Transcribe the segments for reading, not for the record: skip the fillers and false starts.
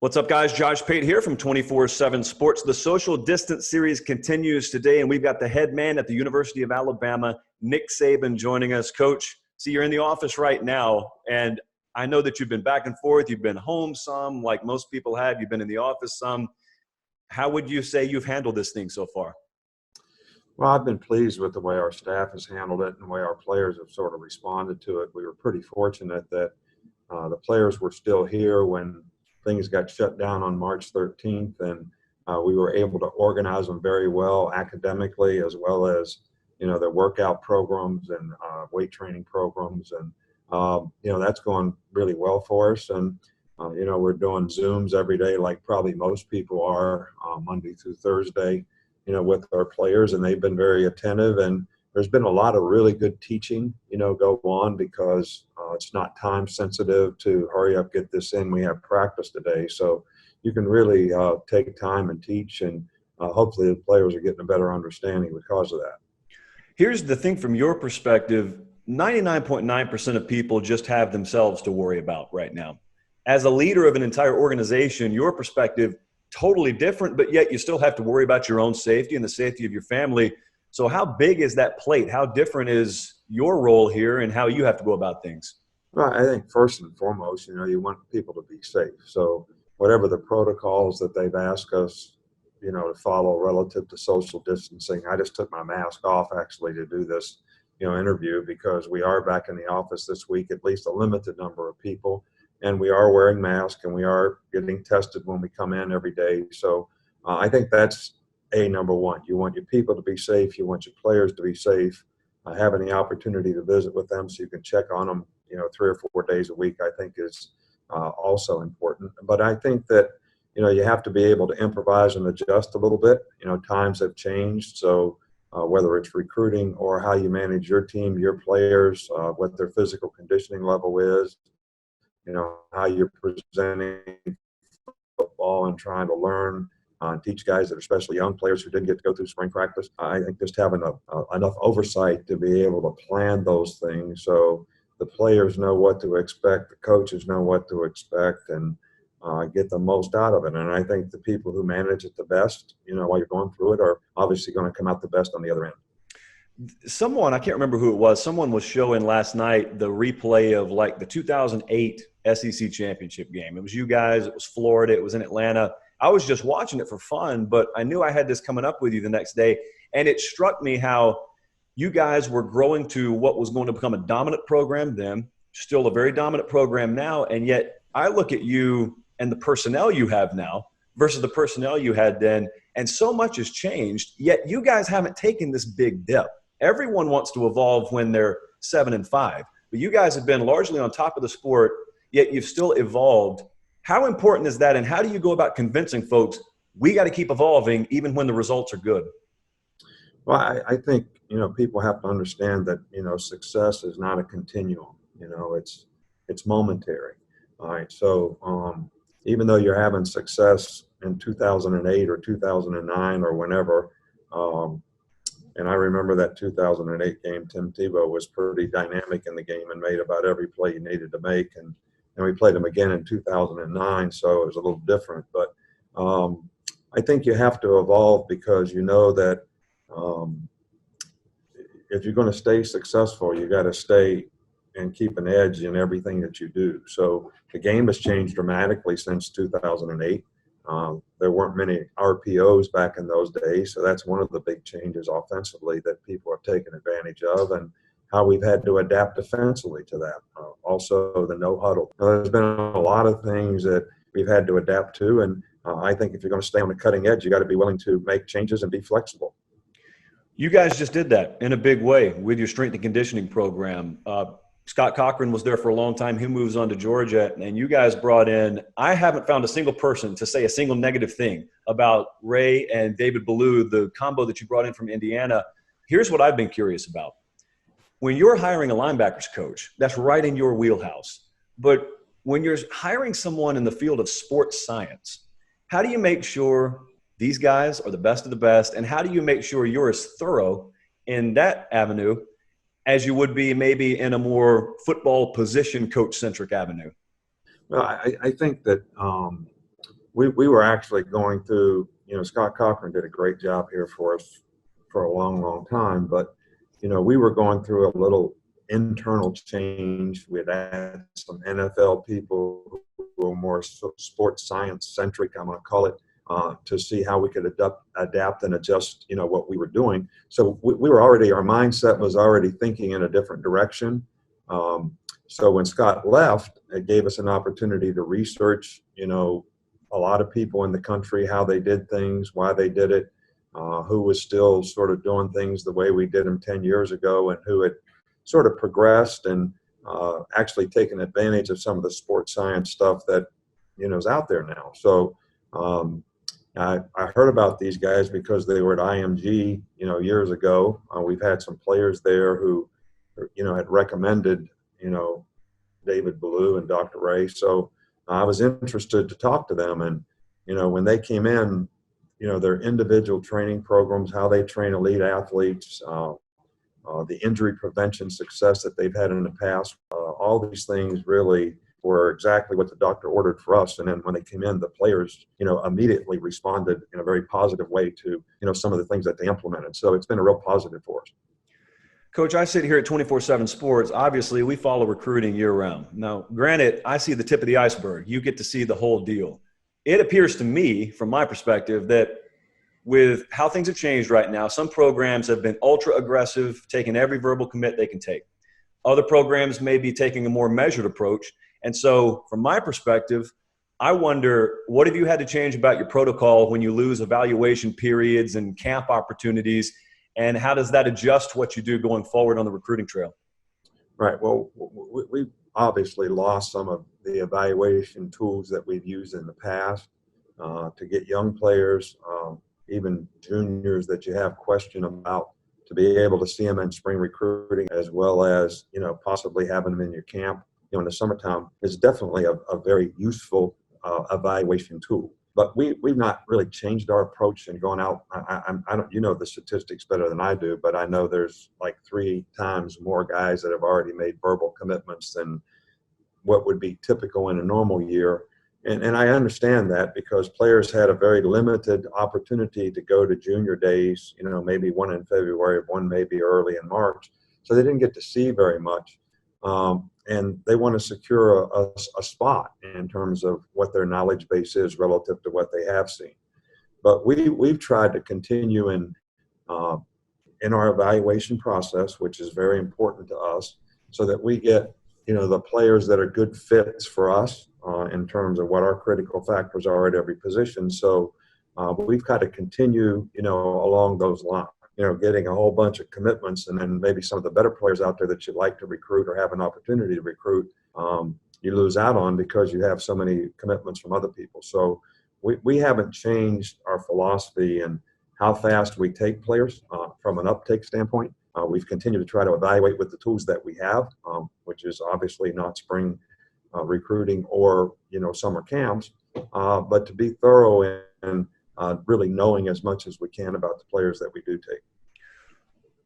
What's up, guys? Josh Pate here from 24/7 Sports. The social distance series continues today, and we've got the head man at the University of Alabama, Nick Saban, joining us. Coach, see, you're in the office right now, and I know that you've been back and forth. You've been home some, like most people have. You've been in the office some. How would you say you've handled this thing so far? Well, I've been pleased with the way our staff has handled it and the way our players have sort of responded to it. We were pretty fortunate that the players were still here when things got shut down on March 13th, and we were able to organize them very well academically, as well as their workout programs and weight training programs, and that's going really well for us. And we're doing Zooms every day, like probably most people are, Monday through Thursday, with our players, and they've been very attentive. And there's been a lot of really good teaching, go on, because it's not time sensitive to hurry up, get this in. We have practice today. So you can really take time and teach, and hopefully the players are getting a better understanding because of that. Here's the thing from your perspective, 99.9% of people just have themselves to worry about right now. As a leader of an entire organization, your perspective, totally different, but yet you still have to worry about your own safety and the safety of your family. So how big is that plate? How different is your role here and how you have to go about things? Well, I think first and foremost, you want people to be safe. So whatever the protocols that they've asked us, to follow relative to social distancing, I just took my mask off actually to do this, interview, because we are back in the office this week, at least a limited number of people, and we are wearing masks and we are getting tested when we come in every day. So I think that's number one. You want your people to be safe. You want your players to be safe. Having the opportunity to visit with them so you can check on them, 3 or 4 days a week, I think is also important. But I think that, you have to be able to improvise and adjust a little bit. Times have changed. So whether it's recruiting or how you manage your team, your players, what their physical conditioning level is, how you're presenting football and trying to learn, teach guys that are especially young players who didn't get to go through spring practice. I think just having enough oversight to be able to plan those things so the players know what to expect, the coaches know what to expect, and get the most out of it. And I think the people who manage it the best, while you're going through it, are obviously going to come out the best on the other end. Someone, I can't remember who it was, someone was showing last night the replay of like the 2008 SEC championship game. It was you guys, it was Florida, it was in Atlanta. I was just watching it for fun, but I knew I had this coming up with you the next day. And it struck me how you guys were growing to what was going to become a dominant program then, still a very dominant program now. And yet I look at you and the personnel you have now versus the personnel you had then, and so much has changed, yet you guys haven't taken this big dip. Everyone wants to evolve when they're 7-5, but you guys have been largely on top of the sport, yet you've still evolved. How important is that, and how do you go about convincing folks we got to keep evolving even when the results are good? Well, I think, people have to understand that, success is not a continuum. It's momentary. All right. So even though you're having success in 2008 or 2009 or whenever, and I remember that 2008 game, Tim Tebow was pretty dynamic in the game and made about every play he needed to make. And we played him again in 2009, so it was a little different. But I think you have to evolve because that if you're going to stay successful, you got to stay and keep an edge in everything that you do. So the game has changed dramatically since 2008. There weren't many RPOs back in those days, so that's one of the big changes offensively that people have taken advantage of, and how we've had to adapt defensively to that. Also, the no huddle. There's been a lot of things that we've had to adapt to, and I think if you're going to stay on the cutting edge, you got to be willing to make changes and be flexible. You guys just did that in a big way with your strength and conditioning program. Scott Cochran was there for a long time. He moves on to Georgia, and you guys brought in – I haven't found a single person to say a single negative thing about Ray and David Ballou, the combo that you brought in from Indiana. Here's what I've been curious about. When you're hiring a linebackers coach, that's right in your wheelhouse. But when you're hiring someone in the field of sports science, how do you make sure these guys are the best of the best, and how do you make sure you're as thorough in that avenue as you would be maybe in a more football position coach-centric avenue? Well, I think that we were actually going through, Scott Cochran did a great job here for us for a long, long time, but, we were going through a little internal change. We had had some NFL people who were more sports science centric, I'm going to call it, to see how we could adapt and adjust, what we were doing. So we were already, our mindset was already thinking in a different direction. So when Scott left, it gave us an opportunity to research, a lot of people in the country, how they did things, why they did it, who was still sort of doing things the way we did them 10 years ago, and who had sort of progressed and actually taken advantage of some of the sports science stuff that, is out there now. So I heard about these guys because they were at IMG, years ago. We've had some players there who, had recommended, David Ballou and Dr. Ray. So I was interested to talk to them. And, when they came in, their individual training programs, how they train elite athletes, the injury prevention success that they've had in the past, all these things really were exactly what the doctor ordered for us. And then when they came in, the players, immediately responded in a very positive way to, some of the things that they implemented. So it's been a real positive for us. Coach, I sit here at 24/7 Sports. Obviously, we follow recruiting year-round. Now, granted, I see the tip of the iceberg. You get to see the whole deal. It appears to me, from my perspective, that with how things have changed right now, some programs have been ultra-aggressive, taking every verbal commit they can take. Other programs may be taking a more measured approach. And so, from my perspective, I wonder, what have you had to change about your protocol when you lose evaluation periods and camp opportunities? And how does that adjust what you do going forward on the recruiting trail? Right. Well, we obviously lost some of the evaluation tools that we've used in the past to get young players, even juniors that you have question about, to be able to see them in spring recruiting, as well as, possibly having them in your camp, in the summertime, is definitely a very useful evaluation tool. But we've not really changed our approach in going out. I don't, the statistics better than I do, but I know there's like 3 times more guys that have already made verbal commitments than what would be typical in a normal year. And I understand that because players had a very limited opportunity to go to junior days, maybe one in February, one maybe early in March. So they didn't get to see very much. And they want to secure a spot in terms of what their knowledge base is relative to what they have seen. But we've tried to continue in our evaluation process, which is very important to us, so that we get, the players that are good fits for us in terms of what our critical factors are at every position. So we've got to continue, along those lines. Getting a whole bunch of commitments, and then maybe some of the better players out there that you'd like to recruit or have an opportunity to recruit, you lose out on because you have so many commitments from other people. So we haven't changed our philosophy and how fast we take players from an uptake standpoint. We've continued to try to evaluate with the tools that we have, which is obviously not spring recruiting or, summer camps, but to be thorough and really knowing as much as we can about the players that we do take.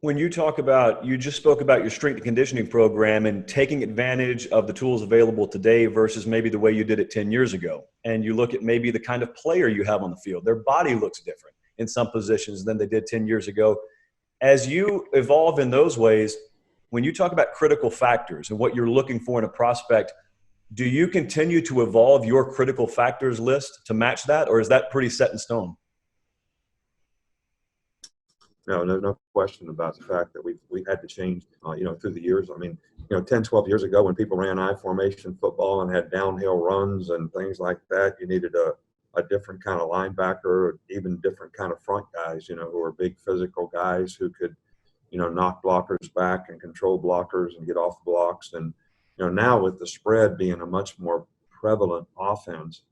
When you just spoke about your strength and conditioning program and taking advantage of the tools available today versus maybe the way you did it 10 years ago. And you look at maybe the kind of player you have on the field, their body looks different in some positions than they did 10 years ago. As you evolve in those ways, when you talk about critical factors and what you're looking for in a prospect, do you continue to evolve your critical factors list to match that, or is that pretty set in stone? No question about the fact that we've had to change, through the years. I mean, 10, 12 years ago when people ran I formation football and had downhill runs and things like that, you needed a different kind of linebacker, or even different kind of front guys, who are big physical guys who could, knock blockers back and control blockers and get off blocks. And, now with the spread being a much more prevalent offense,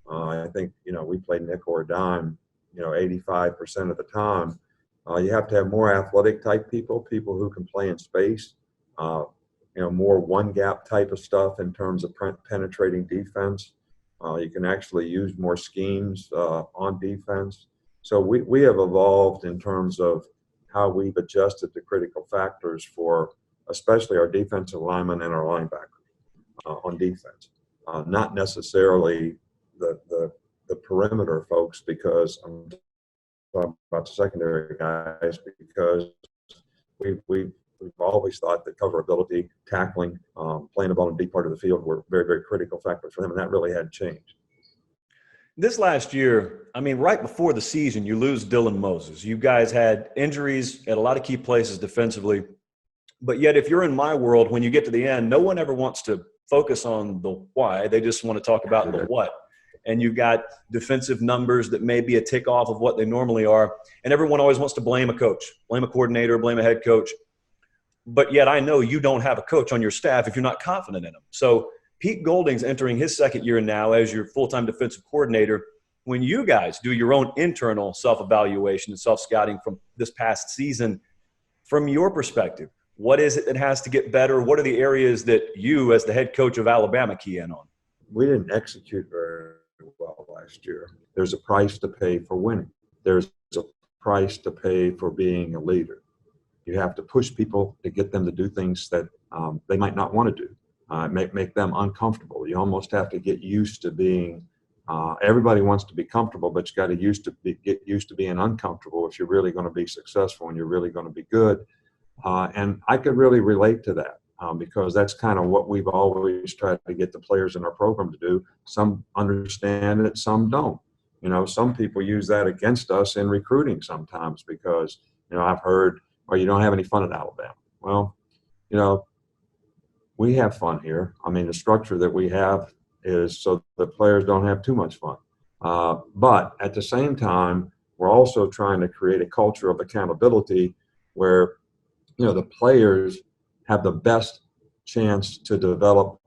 I think, we play nickel or dime, 85% of the time. You have to have more athletic type people who can play in space, more one gap type of stuff in terms of penetrating defense. You can actually use more schemes on defense. So we have evolved in terms of how we've adjusted the critical factors for especially our defensive linemen and our linebackers on defense. Not necessarily the perimeter folks, because I'm talking about the secondary guys, because we've always thought that coverability, tackling, playing the ball in the deep part of the field were very, very critical factors for them, and that really hadn't changed. This last year, I mean, right before the season, you lose Dylan Moses. You guys had injuries at a lot of key places defensively. But yet, if you're in my world, when you get to the end, no one ever wants to focus on the why. They just want to talk about the what. And you've got defensive numbers that may be a tick off of what they normally are. And everyone always wants to blame a coach, blame a coordinator, blame a head coach. But yet I know you don't have a coach on your staff if you're not confident in him. So Pete Golding's entering his second year now as your full-time defensive coordinator. When you guys do your own internal self-evaluation and self-scouting from this past season, from your perspective, what is it that has to get better? What are the areas that you, as the head coach of Alabama, key in on? We didn't execute very well last year. There's a price to pay for winning. There's a price to pay for being a leader. You have to push people to get them to do things that they might not want to do. Make them uncomfortable. You almost have to get used to being. Everybody wants to be comfortable, but you got to get used to being uncomfortable if you're really going to be successful and you're really going to be good. And I could really relate to that because that's kind of what we've always tried to get the players in our program to do. Some understand it, some don't. You know, some people use that against us in recruiting sometimes because, you know, I've heard, well, you don't have any fun at Alabama. Well, you know, we have fun here. I mean, the structure that we have is so the players don't have too much fun. But at the same time, we're also trying to create a culture of accountability where, you know, the players have the best chance to develop,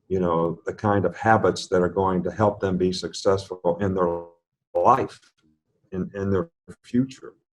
you know, the kind of habits that are going to help them be successful in their life, in their future.